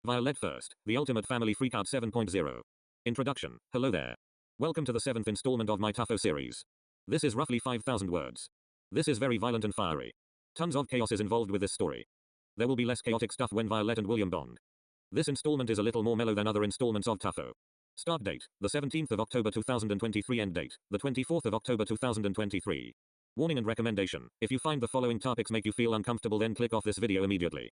Violette1st, the ultimate family freakout 7.0. Introduction. Hello there. Welcome to the 7th installment of my Tougho series. This is roughly 5,000 words. This is very violent and fiery. Tons of chaos is involved with this story. There will be less chaotic stuff when Violette and William bond. This installment is a little more mellow than other installments of Tougho. Start date, the 17th of October 2023. End date, the 24th of October 2023. Warning and recommendation. If you find the following topics make you feel uncomfortable, then click off this video immediately.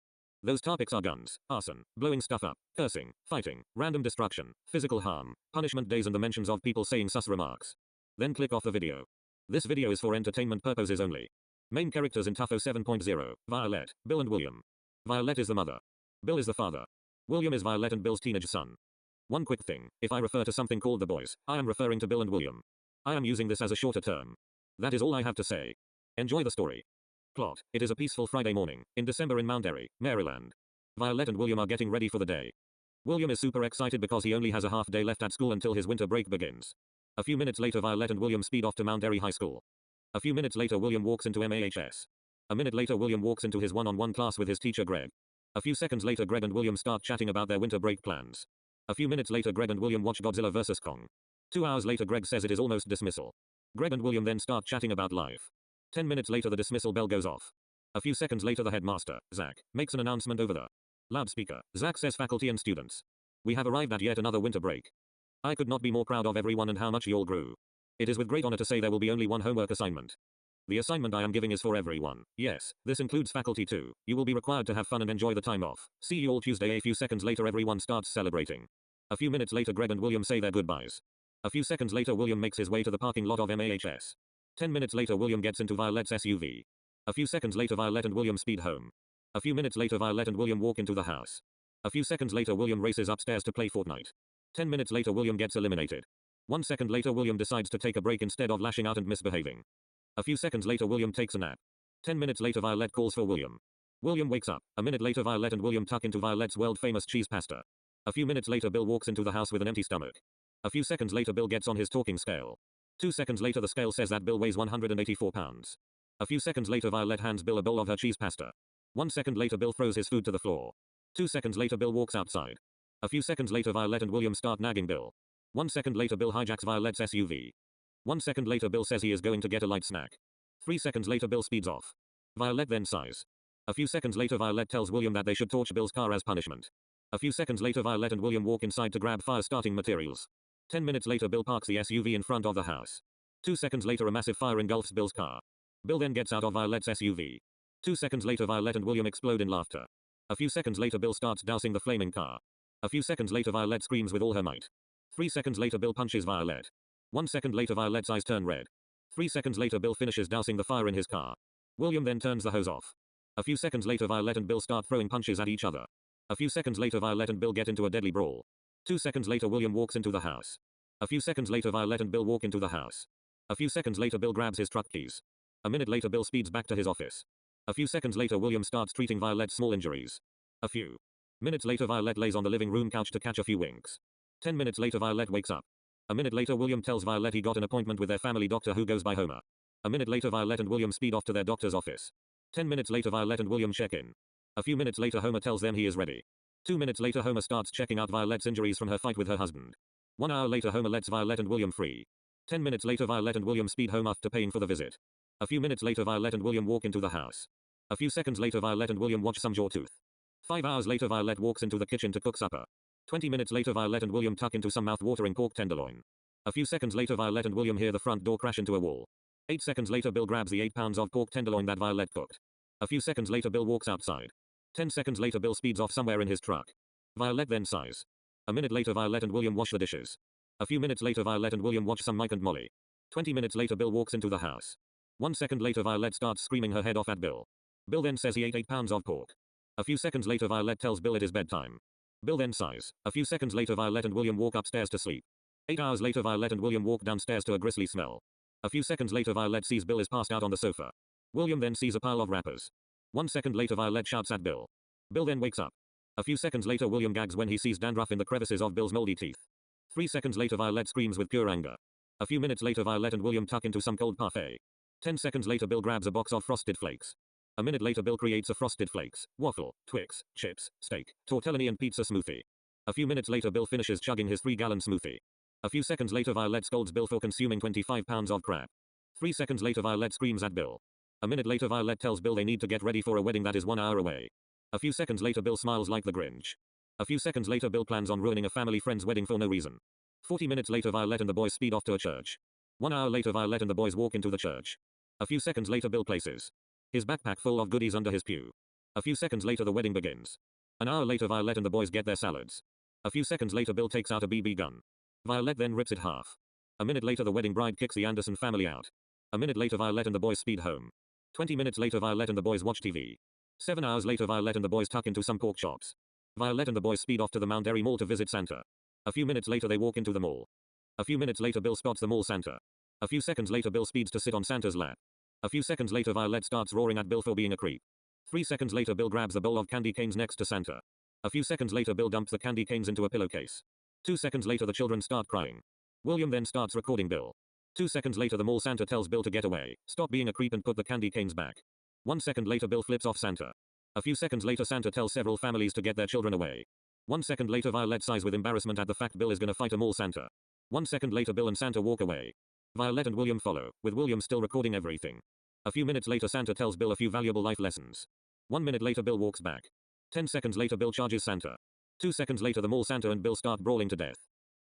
Those topics are guns, arson, blowing stuff up, cursing, fighting, random destruction, physical harm, punishment days and the mentions of people saying sus remarks. Then click off the video. This video is for entertainment purposes only. Main characters in Tougho 7.0, Violette, Bill and William. Violette is the mother. Bill is the father. William is Violette and Bill's teenage son. One quick thing, if I refer to something called the boys, I am referring to Bill and William. I am using this as a shorter term. That is all I have to say. Enjoy the story. Plot. It is a peaceful Friday morning, in December in Mount Airy, Maryland. Violette and William are getting ready for the day. William is super excited because he only has a half day left at school until his winter break begins. A few minutes later Violette and William speed off to Mount Airy High School. A few minutes later William walks into MAHS. A minute later William walks into his one-on-one class with his teacher Greg. A few seconds later Greg and William start chatting about their winter break plans. A few minutes later Greg and William watch Godzilla vs. Kong. 2 hours later Greg says it is almost dismissal. Greg and William then start chatting about life. 10 minutes later the dismissal bell goes off. A few seconds later the headmaster, Zach, makes an announcement over the loudspeaker. Zach says, faculty and students, we have arrived at yet another winter break. I could not be more proud of everyone and how much you all grew. It is with great honor to say there will be only one homework assignment. The assignment I am giving is for everyone. Yes, this includes faculty too. You will be required to have fun and enjoy the time off. See you all Tuesday. A few seconds later everyone starts celebrating. A few minutes later Greg and William say their goodbyes. A few seconds later William makes his way to the parking lot of MAHS. 10 minutes later William gets into Violette's SUV. A few seconds later Violette and William speed home. A few minutes later Violette and William walk into the house. A few seconds later William races upstairs to play Fortnite. 10 minutes later William gets eliminated. 1 second later William decides to take a break instead of lashing out and misbehaving. A few seconds later William takes a nap. 10 minutes later Violette calls for William. William wakes up. A minute later Violette and William tuck into Violette's world-famous cheese pasta. A few minutes later Bill walks into the house with an empty stomach. A few seconds later Bill gets on his talking scale. 2 seconds later the scale says that Bill weighs 184 pounds. A few seconds later Violette hands Bill a bowl of her cheese pasta. 1 second later Bill throws his food to the floor. 2 seconds later Bill walks outside. A few seconds later Violette and William start nagging Bill. 1 second later Bill hijacks Violette's SUV. 1 second later Bill says he is going to get a light snack. 3 seconds later Bill speeds off. Violette then sighs. A few seconds later Violette tells William that they should torch Bill's car as punishment. A few seconds later Violette and William walk inside to grab fire starting materials. 10 minutes later Bill parks the SUV in front of the house. 2 seconds later a massive fire engulfs Bill's car. Bill then gets out of Violette's SUV. 2 seconds later Violette and William explode in laughter. A few seconds later Bill starts dousing the flaming car. A few seconds later Violette screams with all her might. 3 seconds later Bill punches Violette. 1 second later Violette's eyes turn red. 3 seconds later Bill finishes dousing the fire in his car. William then turns the hose off. A few seconds later Violette and Bill start throwing punches at each other. A few seconds later Violette and Bill get into a deadly brawl. 2 seconds later William walks into the house. A few seconds later Violette and Bill walk into the house. A few seconds later Bill grabs his truck keys. A minute later Bill speeds back to his office. A few seconds later William starts treating Violette's small injuries. A few minutes later Violette lays on the living room couch to catch a few winks. 10 minutes later Violette wakes up. A minute later William tells Violette he got an appointment with their family doctor who goes by Homer. A minute later Violette and William speed off to their doctor's office. 10 minutes later Violette and William check in. A few minutes later Homer tells them he is ready. 2 minutes later Homer starts checking out Violette's injuries from her fight with her husband. 1 hour later Homer lets Violette and William free. 10 minutes later Violette and William speed home after paying for the visit. A few minutes later Violette and William walk into the house. A few seconds later Violette and William watch some Jawtooth. 5 hours later Violette walks into the kitchen to cook supper. 20 minutes later Violette and William tuck into some mouth-watering pork tenderloin. A few seconds later Violette and William hear the front door crash into a wall. 8 seconds later Bill grabs the 8 pounds of pork tenderloin that Violette cooked. A few seconds later Bill walks outside. 10 seconds later Bill speeds off somewhere in his truck. Violette then sighs. A minute later Violette and William wash the dishes. A few minutes later Violette and William watch some Mike and Molly. 20 minutes later Bill walks into the house. 1 second later Violette starts screaming her head off at Bill. Bill then says he ate 8 pounds of pork. A few seconds later Violette tells Bill it is bedtime. Bill then sighs. A few seconds later Violette and William walk upstairs to sleep. 8 hours later Violette and William walk downstairs to a grisly smell. A few seconds later Violette sees Bill is passed out on the sofa. William then sees a pile of wrappers. 1 second later Violette shouts at Bill. Bill then wakes up. A few seconds later William gags when he sees dandruff in the crevices of Bill's moldy teeth. 3 seconds later Violette screams with pure anger. A few minutes later Violette and William tuck into some cold parfait. 10 seconds later Bill grabs a box of frosted flakes. A minute later Bill creates a frosted flakes, waffle, Twix, chips, steak, tortellini and pizza smoothie. A few minutes later Bill finishes chugging his 3-gallon smoothie. A few seconds later Violette scolds Bill for consuming 25 pounds of crap. 3 seconds later Violette screams at Bill. A minute later Violette tells Bill they need to get ready for a wedding that is 1 hour away. A few seconds later Bill smiles like the Grinch. A few seconds later Bill plans on ruining a family friend's wedding for no reason. 40 minutes later Violette and the boys speed off to a church. 1 hour later Violette and the boys walk into the church. A few seconds later Bill places his backpack full of goodies under his pew. A few seconds later the wedding begins. An hour later Violette and the boys get their salads. A few seconds later Bill takes out a BB gun. Violette then rips it half. A minute later the wedding bride kicks the Anderson family out. A minute later Violette and the boys speed home. 20 minutes later Violette and the boys watch TV. 7 hours later Violette and the boys tuck into some pork chops. Violette and the boys speed off to the Mount Airy Mall to visit Santa. A few minutes later they walk into the mall. A few minutes later Bill spots the mall Santa. A few seconds later Bill speeds to sit on Santa's lap. A few seconds later Violette starts roaring at Bill for being a creep. 3 seconds later Bill grabs the bowl of candy canes next to Santa. A few seconds later Bill dumps the candy canes into a pillowcase. 2 seconds later the children start crying. William then starts recording Bill. 2 seconds later the mall Santa tells Bill to get away, stop being a creep and put the candy canes back. 1 second later Bill flips off Santa. A few seconds later Santa tells several families to get their children away. 1 second later Violette sighs with embarrassment at the fact Bill is gonna fight a mall Santa. 1 second later Bill and Santa walk away. Violette and William follow, with William still recording everything. A few minutes later Santa tells Bill a few valuable life lessons. 1 minute later Bill walks back. 10 seconds later Bill charges Santa. 2 seconds later the mall Santa and Bill start brawling to death.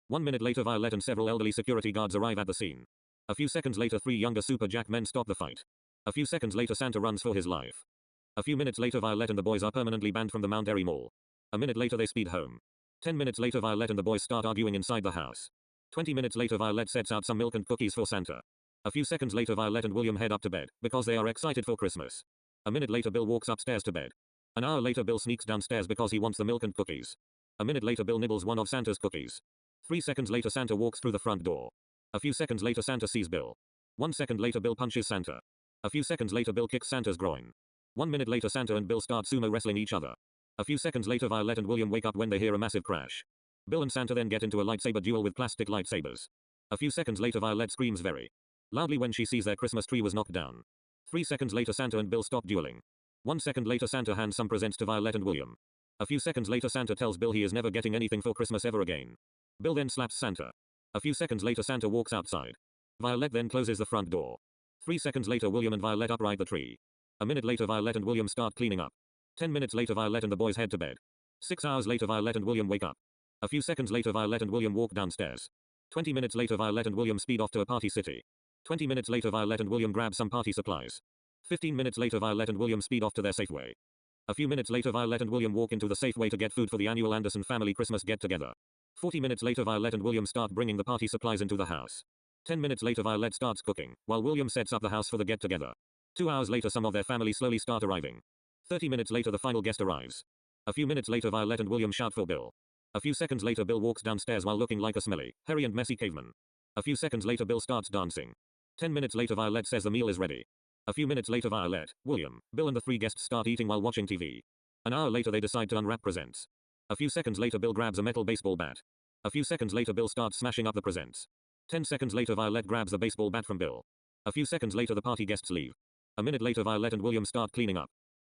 1 minute later Violette and several elderly security guards arrive at the scene. A few seconds later 3 younger Super Jack men stop the fight. A few seconds later Santa runs for his life. A few minutes later Violette and the boys are permanently banned from the Mount Airy Mall. A minute later they speed home. 10 minutes later Violette and the boys start arguing inside the house. 20 minutes later Violette sets out some milk and cookies for Santa. A few seconds later Violette and William head up to bed, because they are excited for Christmas. A minute later Bill walks upstairs to bed. An hour later Bill sneaks downstairs because he wants the milk and cookies. A minute later Bill nibbles one of Santa's cookies. 3 seconds later Santa walks through the front door. A few seconds later Santa sees Bill. 1 second later Bill punches Santa. A few seconds later Bill kicks Santa's groin. 1 minute later Santa and Bill start sumo wrestling each other. A few seconds later Violette and William wake up when they hear a massive crash. Bill and Santa then get into a lightsaber duel with plastic lightsabers. A few seconds later Violette screams very loudly when she sees their Christmas tree was knocked down. 3 seconds later Santa and Bill stop dueling. 1 second later Santa hands some presents to Violette and William. A few seconds later Santa tells Bill he is never getting anything for Christmas ever again. Bill then slaps Santa. A few seconds later Santa walks outside. Violette then closes the front door. 3 seconds later William and Violette upright the tree. A minute later Violette and William start cleaning up. 10 minutes later Violette and the boys head to bed. 6 hours later Violette and William wake up. A few seconds later Violette and William walk downstairs. 20 minutes later Violette and William speed off to a party city. 20 minutes later Violette and William grab some party supplies. 15 minutes later Violette and William speed off to their Safeway. A few minutes later Violette and William walk into the Safeway to get food for the annual Anderson family Christmas get-together. 40 minutes later Violette and William start bringing the party supplies into the house. 10 minutes later Violette starts cooking, while William sets up the house for the get-together. 2 hours later some of their family slowly start arriving. 30 minutes later the final guest arrives. A few minutes later Violette and William shout for Bill. A few seconds later Bill walks downstairs while looking like a smelly, hairy and messy caveman. A few seconds later Bill starts dancing. 10 minutes later Violette says the meal is ready. A few minutes later Violette, William, Bill and the 3 guests start eating while watching TV. An hour later they decide to unwrap presents. A few seconds later Bill grabs a metal baseball bat. A few seconds later Bill starts smashing up the presents. 10 seconds later Violette grabs the baseball bat from Bill. A few seconds later the party guests leave. A minute later Violette and William start cleaning up.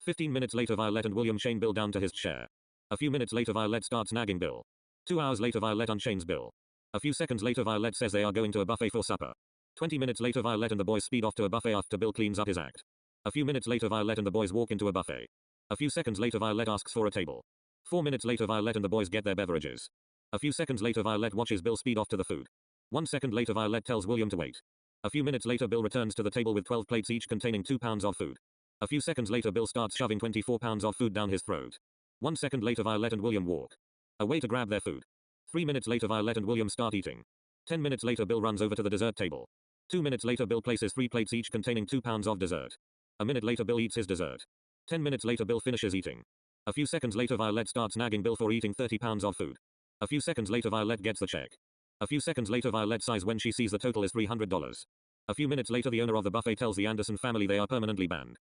15 minutes later Violette and William chain Bill down to his chair. A few minutes later Violette starts nagging Bill. 2 hours later Violette unchains Bill. A few seconds later Violette says they are going to a buffet for supper. 20 minutes later Violette and the boys speed off to a buffet after Bill cleans up his act. A few minutes later Violette and the boys walk into a buffet. A few seconds later Violette asks for a table. 4 minutes later Violette and the boys get their beverages. A few seconds later Violette watches Bill speed off to the food. 1 second later Violette tells William to wait. A few minutes later Bill returns to the table with 12 plates each containing 2 pounds of food. A few seconds later Bill starts shoving 24 pounds of food down his throat. 1 second later Violette and William walk away to grab their food. 3 minutes later Violette and William start eating. 10 minutes later Bill runs over to the dessert table. 2 minutes later Bill places 3 plates each containing 2 pounds of dessert. A minute later Bill eats his dessert. 10 minutes later Bill finishes eating. A few seconds later Violette starts nagging Bill for eating 30 pounds of food. A few seconds later Violette gets the check. A few seconds later Violette sighs when she sees the total is $300. A few minutes later the owner of the buffet tells the Anderson family they are permanently banned.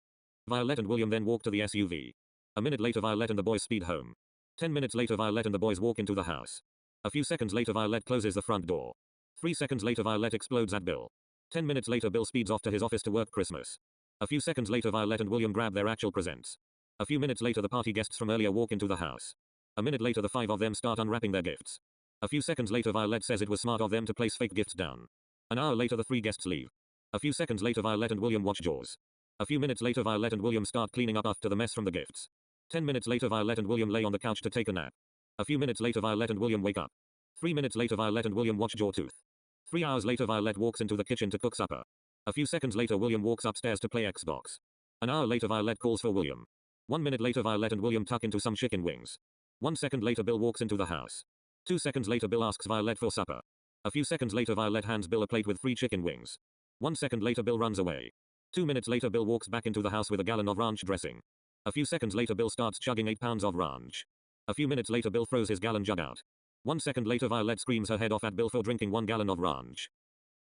Violette and William then walk to the SUV. A minute later Violette and the boys speed home. 10 minutes later Violette and the boys walk into the house. A few seconds later Violette closes the front door. 3 seconds later Violette explodes at Bill. 10 minutes later Bill speeds off to his office to work Christmas. A few seconds later Violette and William grab their actual presents. A few minutes later the party guests from earlier walk into the house. A minute later the five of them start unwrapping their gifts. A few seconds later Violette says it was smart of them to place fake gifts down. An hour later the three guests leave. A few seconds later Violette and William watch Jaws. A few minutes later Violette and William start cleaning up after the mess from the gifts. 10 minutes later Violette and William lay on the couch to take a nap. A few minutes later Violette and William wake up. 3 minutes later Violette and William watch Jawtooth. 3 hours later Violette walks into the kitchen to cook supper. A few seconds later William walks upstairs to play Xbox. An hour later Violette calls for William. 1 minute later Violette and William tuck into some chicken wings. 1 second later Bill walks into the house. 2 seconds later Bill asks Violette for supper. A few seconds later Violette hands Bill a plate with 3 chicken wings. 1 second later Bill runs away. 2 minutes later Bill walks back into the house with a gallon of ranch dressing. A few seconds later Bill starts chugging 8 pounds of ranch. A few minutes later Bill throws his gallon jug out. 1 second later Violette screams her head off at Bill for drinking 1 gallon of ranch.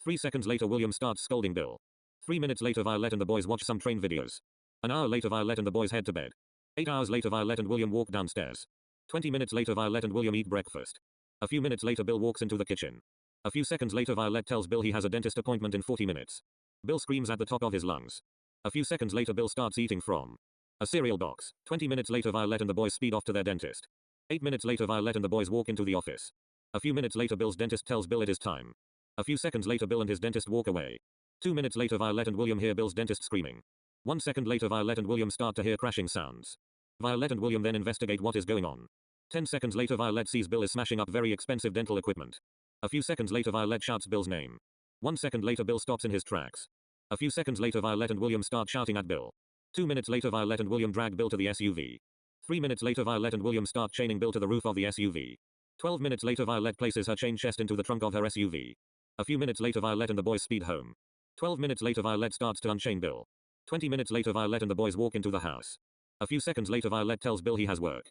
3 seconds later William starts scolding Bill. 3 minutes later Violette and the boys watch some train videos. An hour later Violette and the boys head to bed. 8 hours later Violette and William walk downstairs. 20 minutes later Violette and William eat breakfast. A few minutes later Bill walks into the kitchen. A few seconds later Violette tells Bill he has a dentist appointment in 40 minutes. Bill screams at the top of his lungs. A few seconds later Bill starts eating from a cereal box. 20 minutes later Violette and the boys speed off to their dentist. 8 minutes later Violette and the boys walk into the office. A few minutes later Bill's dentist tells Bill it is time. A few seconds later Bill and his dentist walk away. 2 minutes later Violette and William hear Bill's dentist screaming. 1 second later Violette and William start to hear crashing sounds. Violette and William then investigate what is going on. 10 seconds later Violette sees Bill is smashing up very expensive dental equipment. A few seconds later Violette shouts Bill's name. 1 second later Bill stops in his tracks. A few seconds later Violette and William start shouting at Bill. 2 minutes later Violette and William drag Bill to the SUV. 3 minutes later Violette and William start chaining Bill to the roof of the SUV. 12 minutes later Violette places her chain chest into the trunk of her SUV. A few minutes later Violette and the boys speed home. 12 minutes later Violette starts to unchain Bill. 20 minutes later Violette and the boys walk into the house. A few seconds later Violette tells Bill he has work.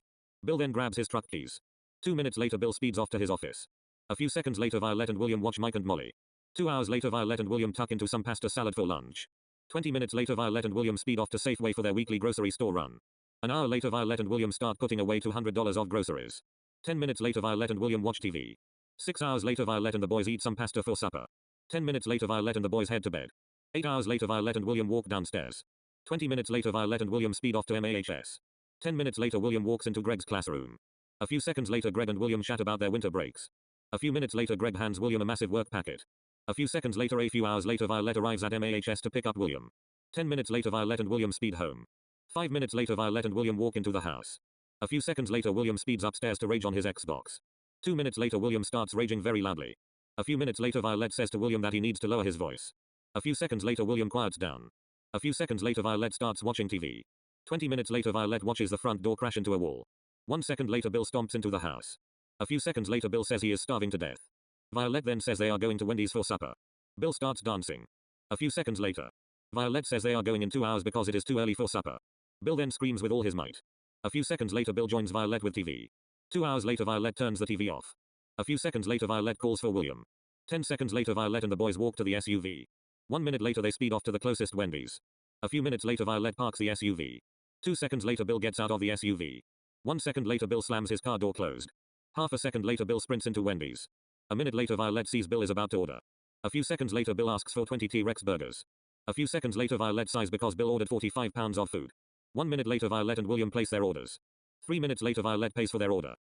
Bill then grabs his truck keys. 2 minutes later Bill speeds off to his office. A few seconds later Violette and William watch Mike and Molly. 2 hours later Violette and William tuck into some pasta salad for lunch. 20 minutes later Violette and William speed off to Safeway for their weekly grocery store run. An hour later Violette and William start putting away $200 of groceries. 10 minutes later Violette and William watch TV. 6 hours later Violette and the boys eat some pasta for supper. 10 minutes later Violette and the boys head to bed. 8 hours later Violette and William walk downstairs. 20 minutes later Violette and William speed off to MAHS. 10 minutes later William walks into Greg's classroom. A few seconds later Greg and William chat about their winter breaks. A few minutes later Greg hands William a massive work packet. A few seconds later a few hours later Violette arrives at MAHS to pick up William. 10 minutes later Violette and William speed home. 5 minutes later Violette and William walk into the house. A few seconds later William speeds upstairs to rage on his Xbox. 2 minutes later William starts raging very loudly. A few minutes later Violette says to William that he needs to lower his voice. A few seconds later William quiets down. A few seconds later Violette starts watching TV. 20 minutes later Violette watches the front door crash into a wall. 1 second later Bill stomps into the house. A few seconds later Bill says he is starving to death. Violette then says they are going to Wendy's for supper. Bill starts dancing. A few seconds later, Violette says they are going in 2 hours because it is too early for supper. Bill then screams with all his might. A few seconds later Bill joins Violette with TV. 2 hours later Violette turns the TV off. A few seconds later Violette calls for William. 10 seconds later Violette and the boys walk to the SUV. 1 minute later they speed off to the closest Wendy's. A few minutes later Violette parks the SUV. 2 seconds later Bill gets out of the SUV. 1 second later Bill slams his car door closed. Half a second later Bill sprints into Wendy's. A minute later Violette sees Bill is about to order. A few seconds later Bill asks for 20 T-Rex burgers. A few seconds later Violette sighs because Bill ordered 45 pounds of food. 1 minute later Violette and William place their orders. 3 minutes later Violette pays for their order.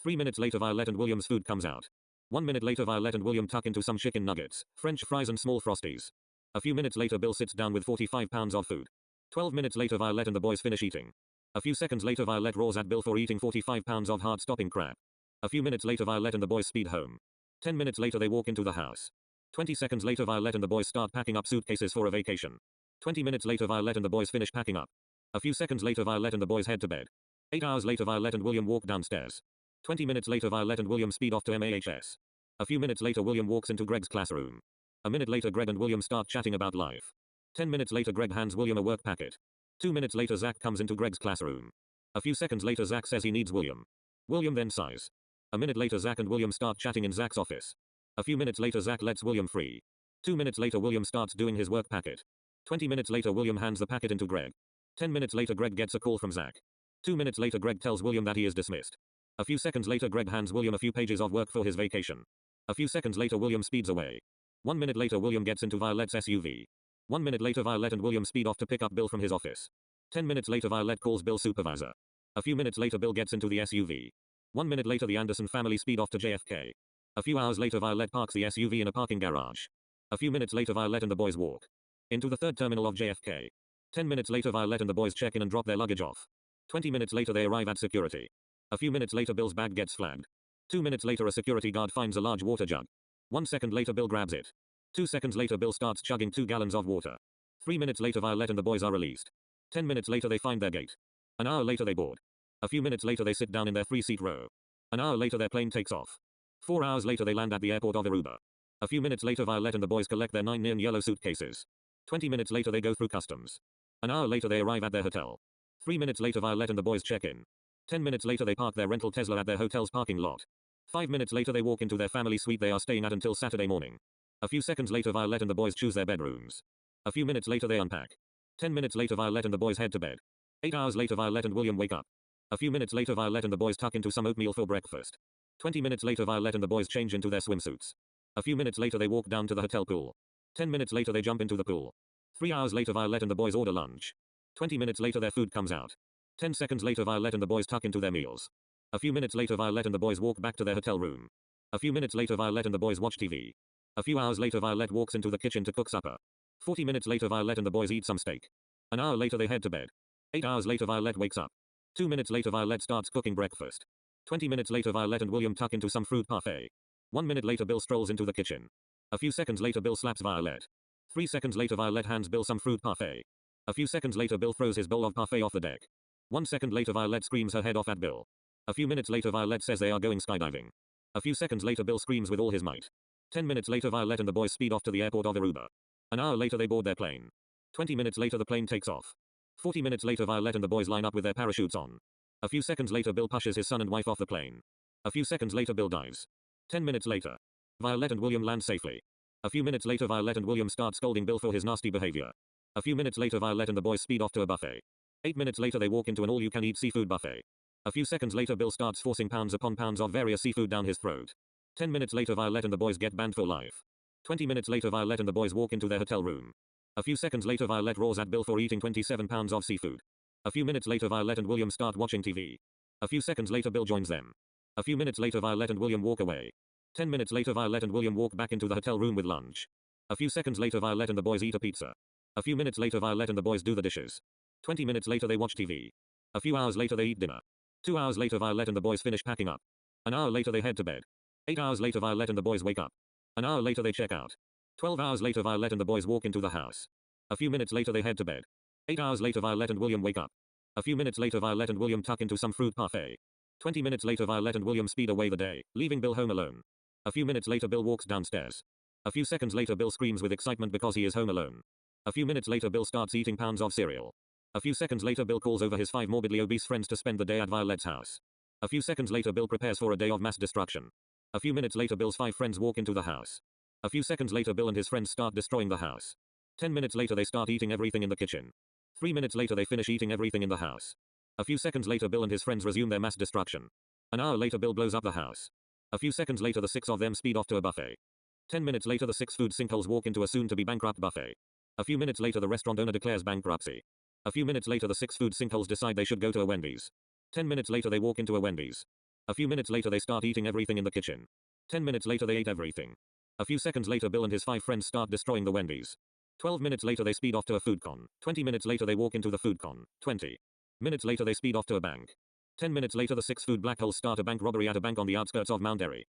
3 minutes later Violette and William's food comes out. 1 minute later Violette and William tuck into some chicken nuggets, French fries and small Frosties. A few minutes later Bill sits down with 45 pounds of food. 12 minutes later Violette and the boys finish eating. A few seconds later Violette roars at Bill for eating 45 pounds of heart-stopping crap. A few minutes later Violette and the boys speed home. 10 minutes later they walk into the house. 20 seconds later Violette and the boys start packing up suitcases for a vacation. 20 minutes later Violette and the boys finish packing up. A few seconds later Violette and the boys head to bed. 8 hours later Violette and William walk downstairs. 20 minutes later Violette and William speed off to MAHS. A few minutes later William walks into Greg's classroom. A minute later Greg and William start chatting about life. 10 minutes later Greg hands William a work packet. 2 minutes later Zach comes into Greg's classroom. A few seconds later Zach says he needs William. William then sighs. A minute later Zach and William start chatting in Zach's office. A few minutes later Zach lets William free. 2 minutes later William starts doing his work packet. 20 minutes later William hands the packet into Greg. 10 minutes later Greg gets a call from Zach. 2 minutes later Greg tells William that he is dismissed. A few seconds later Greg hands William a few pages of work for his vacation. A few seconds later William speeds away. 1 minute later William gets into Violette's SUV. 1 minute later, Violette and William speed off to pick up Bill from his office. 10 minutes later, Violette calls Bill's supervisor. A few minutes later, Bill gets into the SUV. 1 minute later, the Anderson family speed off to JFK. A few hours later, Violette parks the SUV in a parking garage. A few minutes later, Violette and the boys walk into the third terminal of JFK. 10 minutes later, Violette and the boys check in and drop their luggage off. 20 minutes later, they arrive at security. A few minutes later, Bill's bag gets flagged. 2 minutes later, a security guard finds a large water jug. 1 second later, Bill grabs it. 2 seconds later, Bill starts chugging 2 gallons of water. 3 minutes later, Violette and the boys are released. 10 minutes later, they find their gate. An hour later, they board. A few minutes later, they sit down in their 3-seat row. An hour later, their plane takes off. 4 hours later, they land at the airport of Aruba. A few minutes later, Violette and the boys collect their 9 neon yellow suitcases. 20 minutes later, they go through customs. An hour later, they arrive at their hotel. 3 minutes later, Violette and the boys check in. 10 minutes later, they park their rental Tesla at their hotel's parking lot. 5 minutes later, they walk into their family suite they are staying at until Saturday morning. A few seconds later, Violette and the boys choose their bedrooms. A few minutes later, they unpack. 10 minutes later, Violette and the boys head to bed. 8 hours later, Violette and William wake up. A few minutes later, Violette and the boys tuck into some oatmeal for breakfast. 20 minutes later, Violette and the boys change into their swimsuits. A few minutes later, they walk down to the hotel pool. 10 minutes later, they jump into the pool. 3 hours later, Violette and the boys order lunch. 20 minutes later, their food comes out. 10 seconds later, Violette and the boys tuck into their meals. A few minutes later, Violette and the boys walk back to their hotel room. A few minutes later, Violette and the boys watch TV. A few hours later, Violette walks into the kitchen to cook supper. 40 minutes later, Violette and the boys eat some steak. An hour later, they head to bed. 8 hours later, Violette wakes up. 2 minutes later, Violette starts cooking breakfast. 20 minutes later, Violette and William tuck into some fruit parfait. 1 minute later, Bill strolls into the kitchen. A few seconds later, Bill slaps Violette. 3 seconds later, Violette hands Bill some fruit parfait. A few seconds later, Bill throws his bowl of parfait off the deck. 1 second later, Violette screams her head off at Bill. A few minutes later, Violette says they are going skydiving. A few seconds later, Bill screams with all his might. 10 minutes later, Violette and the boys speed off to the airport of Aruba. An hour later, they board their plane. 20 minutes later, the plane takes off. 40 minutes later, Violette and the boys line up with their parachutes on. A few seconds later, Bill pushes his son and wife off the plane. A few seconds later, Bill dives. 10 minutes later, Violette and William land safely. A few minutes later, Violette and William start scolding Bill for his nasty behavior. A few minutes later, Violette and the boys speed off to a buffet. 8 minutes later, they walk into an all-you-can-eat seafood buffet. A few seconds later, Bill starts forcing pounds upon pounds of various seafood down his throat. 10 minutes later, Violette and the boys get banned for life. 20 minutes later, Violette and the boys walk into their hotel room. A few seconds later, Violette roars at Bill for eating 27 pounds of seafood. A few minutes later, Violette and William start watching TV. A few seconds later, Bill joins them. A few minutes later, Violette and William walk away. 10 minutes later, Violette and William walk back into the hotel room with lunch. A few seconds later, Violette and the boys eat a pizza. A few minutes later, Violette and the boys do the dishes. 20 minutes later, they watch TV. A few hours later, they eat dinner. 2 hours later, Violette and the boys finish packing up. An hour later, they head to bed. 8 hours later, Violette and the boys wake up. An hour later, they check out. 12 hours later, Violette and the boys walk into the house. A few minutes later, they head to bed. 8 hours later, Violette and William wake up. A few minutes later, Violette and William tuck into some fruit parfait. 20 minutes later, Violette and William speed away the day, leaving Bill home alone. A few minutes later, Bill walks downstairs. A few seconds later, Bill screams with excitement because he is home alone. A few minutes later, Bill starts eating pounds of cereal. A few seconds later, Bill calls over his 5 morbidly obese friends to spend the day at Violette's house. A few seconds later, Bill prepares for a day of mass destruction. A few minutes later, Bill's 5 friends walk into the house. A few seconds later, Bill and his friends start destroying the house. 10 minutes later, they start eating everything in the kitchen. 3 minutes later, they finish eating everything in the house. A few seconds later, Bill and his friends resume their mass destruction. An hour later, Bill blows up the house. A few seconds later, the 6 of them speed off to a buffet. 10 minutes later, the 6 food sinkholes walk into a soon-to-be bankrupt buffet. A few minutes later, the restaurant owner declares bankruptcy. A few minutes later, the 6 food sinkholes decide they should go to a Wendy's. 10 minutes later, they walk into a Wendy's. A few minutes later, they start eating everything in the kitchen. 10 minutes later, they ate everything. A few seconds later, Bill and his 5 friends start destroying the Wendy's. 12 minutes later, they speed off to a food con. 20 minutes later, they walk into the food con. 20 minutes later, they speed off to a bank. 10 minutes later, the 6 food black holes start a bank robbery at a bank on the outskirts of Mount Airy.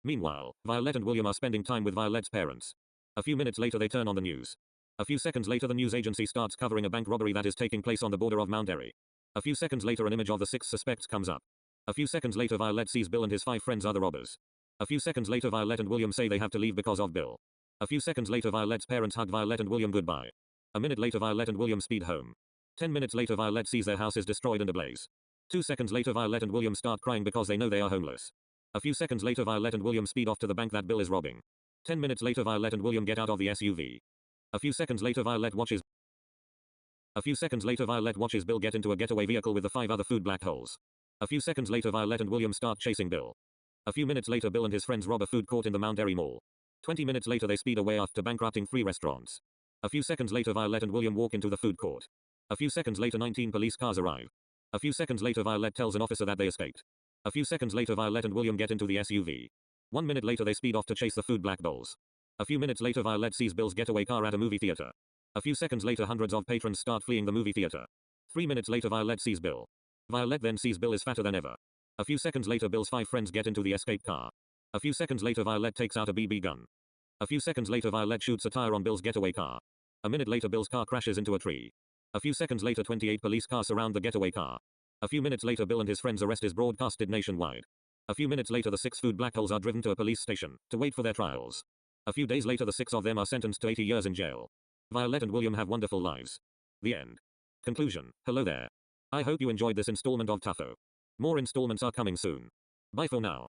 Meanwhile, Violette and William are spending time with Violette's parents. A few minutes later, they turn on the news. A few seconds later, the news agency starts covering a bank robbery that is taking place on the border of Mount Airy. A few seconds later, an image of the 6 suspects comes up. A few seconds later, Violette sees Bill and his 5 friends are the robbers. A few seconds later, Violette and William say they have to leave because of Bill. A few seconds later, Violette's parents hug Violette and William goodbye. A minute later, Violette and William speed home. 10 minutes later, Violette sees their house is destroyed and ablaze. 2 seconds later, Violette and William start crying because they know they are homeless. A few seconds later, Violette and William speed off to the bank that Bill is robbing. 10 minutes later, Violette and William get out of the SUV. A few seconds later, Violette watches Bill get into a getaway vehicle with the 5 other food black holes. A few seconds later, Violette and William start chasing Bill. A few minutes later, Bill and his friends rob a food court in the Mount Airy Mall. 20 minutes later, they speed away after bankrupting 3 restaurants. A few seconds later, Violette and William walk into the food court. A few seconds later, 19 police cars arrive. A few seconds later, Violette tells an officer that they escaped. A few seconds later, Violette and William get into the SUV. 1 minute later, they speed off to chase the food black dolls. A few minutes later, Violette sees Bill's getaway car at a movie theater. A few seconds later, hundreds of patrons start fleeing the movie theater. 3 minutes later, Violette sees Bill. Violette then sees Bill is fatter than ever. A few seconds later, Bill's 5 friends get into the escape car. A few seconds later, Violette takes out a BB gun. A few seconds later, Violette shoots a tire on Bill's getaway car. A minute later, Bill's car crashes into a tree. A few seconds later, 28 police cars surround the getaway car. A few minutes later, Bill and his friends' arrest is broadcasted nationwide. A few minutes later, the 6 food black holes are driven to a police station to wait for their trials. A few days later, the 6 of them are sentenced to 80 years in jail. Violette and William have wonderful lives. The end. Conclusion. Hello there. I hope you enjoyed this installment of Tuffo. More installments are coming soon. Bye for now.